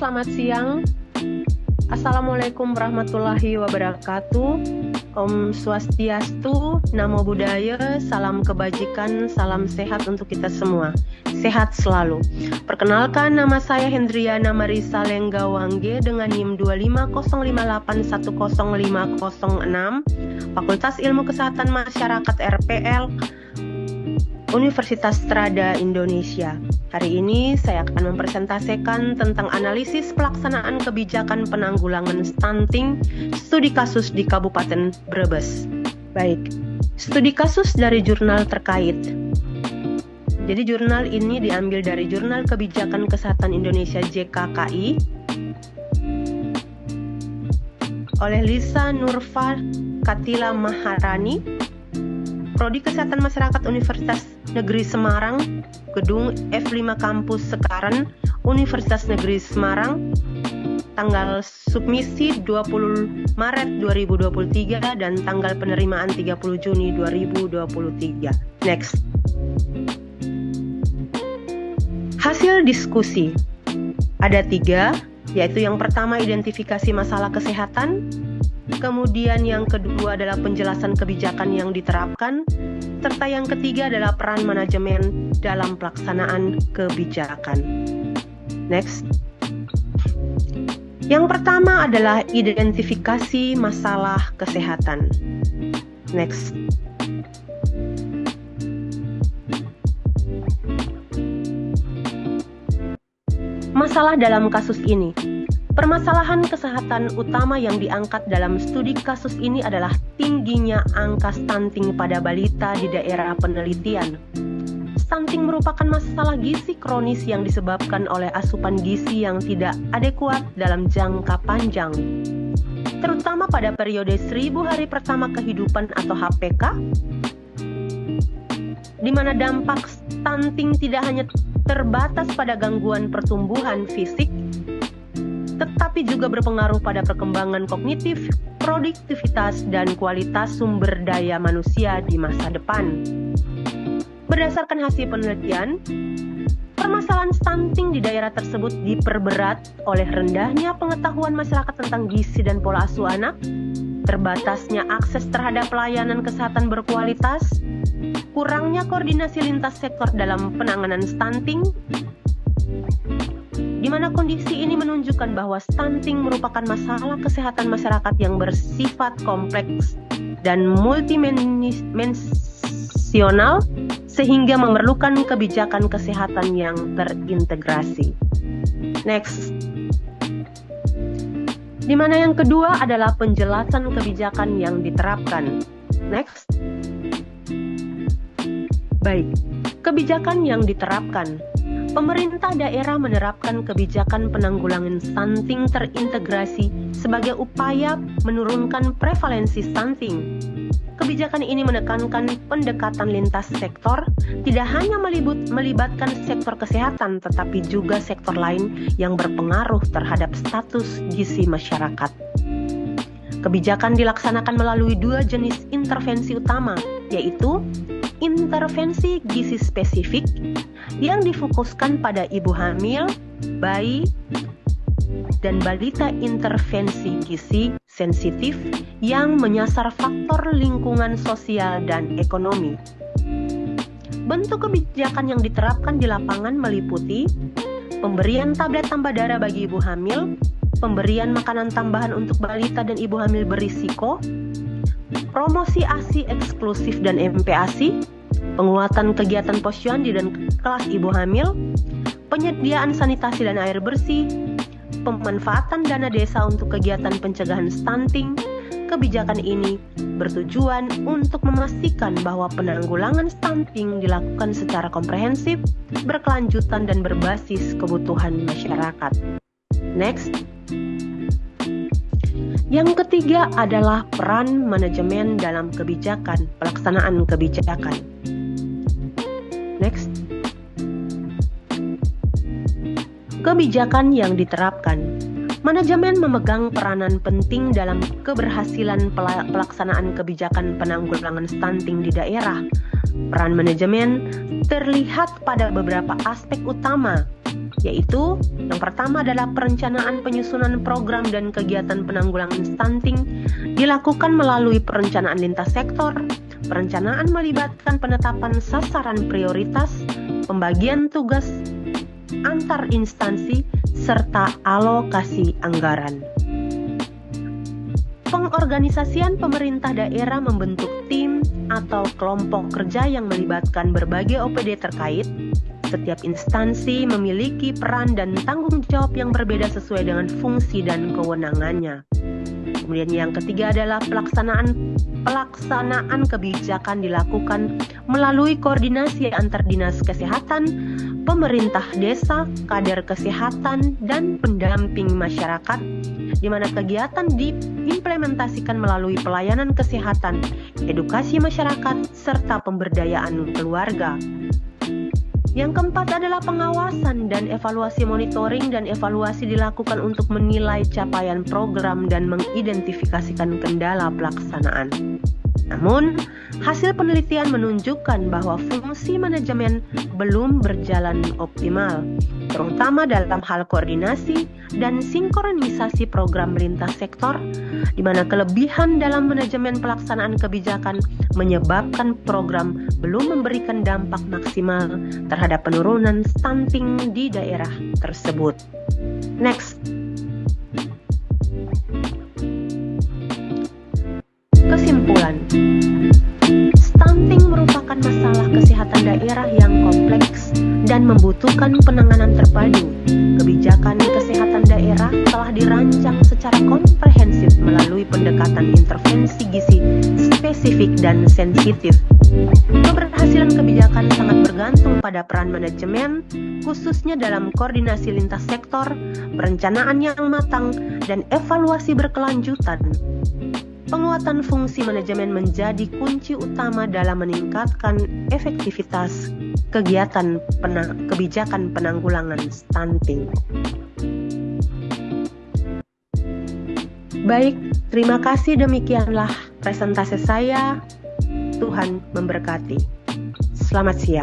selamat siang. Assalamualaikum warahmatullahi wabarakatuh. Om Swastiastu, Namo Buddhaya, salam kebajikan, salam sehat untuk kita semua. Sehat selalu. Perkenalkan, nama saya Hendriana Marisa Lenggawangge dengan NIM 25058105006, Fakultas Ilmu Kesehatan Masyarakat RPL, Universitas Strada Indonesia. Hari ini saya akan mempresentasikan tentang analisis pelaksanaan kebijakan penanggulangan stunting studi kasus di Kabupaten Brebes. Baik, studi kasus dari jurnal terkait. Jadi jurnal ini diambil dari Jurnal Kebijakan Kesehatan Indonesia JKKI oleh Lisa Nurfa Katila Maharani, Prodi Kesehatan Masyarakat Universitas Negeri Semarang, Gedung F5 Kampus Sekaren, Universitas Negeri Semarang, tanggal submisi 20 Maret 2023 dan tanggal penerimaan 30 Juni 2023. Next. Hasil diskusi. Ada 3, yaitu yang pertama identifikasi masalah kesehatan, kemudian yang kedua adalah penjelasan kebijakan yang diterapkan, serta yang ketiga adalah peran manajemen dalam pelaksanaan kebijakan. Next. Yang pertama adalah identifikasi masalah kesehatan. Next. Masalah dalam kasus ini. Permasalahan kesehatan utama yang diangkat dalam studi kasus ini adalah tingginya angka stunting pada balita di daerah penelitian. Stunting merupakan masalah gizi kronis yang disebabkan oleh asupan gizi yang tidak adekuat dalam jangka panjang, terutama pada periode 1000 hari pertama kehidupan atau HPK, di mana dampak stunting tidak hanya terbatas pada gangguan pertumbuhan fisik, tetapi juga berpengaruh pada perkembangan kognitif, produktivitas, dan kualitas sumber daya manusia di masa depan. Berdasarkan hasil penelitian, permasalahan stunting di daerah tersebut diperberat oleh rendahnya pengetahuan masyarakat tentang gizi dan pola asuh anak, terbatasnya akses terhadap pelayanan kesehatan berkualitas, kurangnya koordinasi lintas sektor dalam penanganan stunting, di mana kondisi ini menunjukkan bahwa stunting merupakan masalah kesehatan masyarakat yang bersifat kompleks dan multidimensional sehingga memerlukan kebijakan kesehatan yang terintegrasi. Next. Di mana yang kedua adalah penjelasan kebijakan yang diterapkan. Next. Baik, kebijakan yang diterapkan. Pemerintah daerah menerapkan kebijakan penanggulangan stunting terintegrasi sebagai upaya menurunkan prevalensi stunting. Kebijakan ini menekankan pendekatan lintas sektor, tidak hanya melibatkan sektor kesehatan, tetapi juga sektor lain yang berpengaruh terhadap status gizi masyarakat. Kebijakan dilaksanakan melalui 2 jenis intervensi utama, yaitu intervensi gizi spesifik yang difokuskan pada ibu hamil, bayi, dan balita, intervensi gizi sensitif yang menyasar faktor lingkungan sosial dan ekonomi. Bentuk kebijakan yang diterapkan di lapangan meliputi pemberian tablet tambah darah bagi ibu hamil, pemberian makanan tambahan untuk balita dan ibu hamil berisiko, promosi ASI eksklusif dan MPASI, penguatan kegiatan posyandu dan kelas ibu hamil, penyediaan sanitasi dan air bersih, pemanfaatan dana desa untuk kegiatan pencegahan stunting. Kebijakan ini bertujuan untuk memastikan bahwa penanggulangan stunting dilakukan secara komprehensif, berkelanjutan, dan berbasis kebutuhan masyarakat. Next. Yang ketiga adalah peran manajemen dalam kebijakan, pelaksanaan kebijakan. Next. Kebijakan yang diterapkan. Manajemen memegang peranan penting dalam keberhasilan pelaksanaan kebijakan penanggulangan stunting di daerah. Peran manajemen terlihat pada beberapa aspek utama, yaitu yang pertama adalah perencanaan penyusunan program dan kegiatan penanggulangan stunting dilakukan melalui perencanaan lintas sektor. Perencanaan melibatkan penetapan sasaran prioritas, pembagian tugas antar instansi, serta alokasi anggaran. Pengorganisasian pemerintah daerah membentuk tim atau kelompok kerja yang melibatkan berbagai OPD terkait. Setiap instansi memiliki peran dan tanggung jawab yang berbeda sesuai dengan fungsi dan kewenangannya. Kemudian yang ketiga adalah pelaksanaan kebijakan dilakukan melalui koordinasi antar dinas kesehatan, pemerintah desa, kader kesehatan, dan pendamping masyarakat, di mana kegiatan diimplementasikan melalui pelayanan kesehatan, edukasi masyarakat, serta pemberdayaan keluarga. Yang keempat adalah pengawasan dan evaluasi. Monitoring dan evaluasi dilakukan untuk menilai capaian program dan mengidentifikasikan kendala pelaksanaan. Namun, hasil penelitian menunjukkan bahwa fungsi manajemen belum berjalan optimal, terutama dalam hal koordinasi dan sinkronisasi program lintas sektor, di mana kelebihan dalam manajemen pelaksanaan kebijakan menyebabkan program belum memberikan dampak maksimal terhadap penurunan stunting di daerah tersebut. Next. Kesimpulan, stunting merupakan masalah kesehatan daerah yang kompleks dan membutuhkan penanganan terpadu. Kebijakan kesehatan daerah telah dirancang secara komprehensif melalui pendekatan intervensi gizi spesifik dan sensitif. Keberhasilan kebijakan sangat bergantung pada peran manajemen, khususnya dalam koordinasi lintas sektor, perencanaan yang matang, dan evaluasi berkelanjutan. Penguatan fungsi manajemen menjadi kunci utama dalam meningkatkan efektivitas kegiatan kebijakan penanggulangan stunting. Baik, terima kasih, demikianlah presentasi saya. Tuhan memberkati. Selamat siang.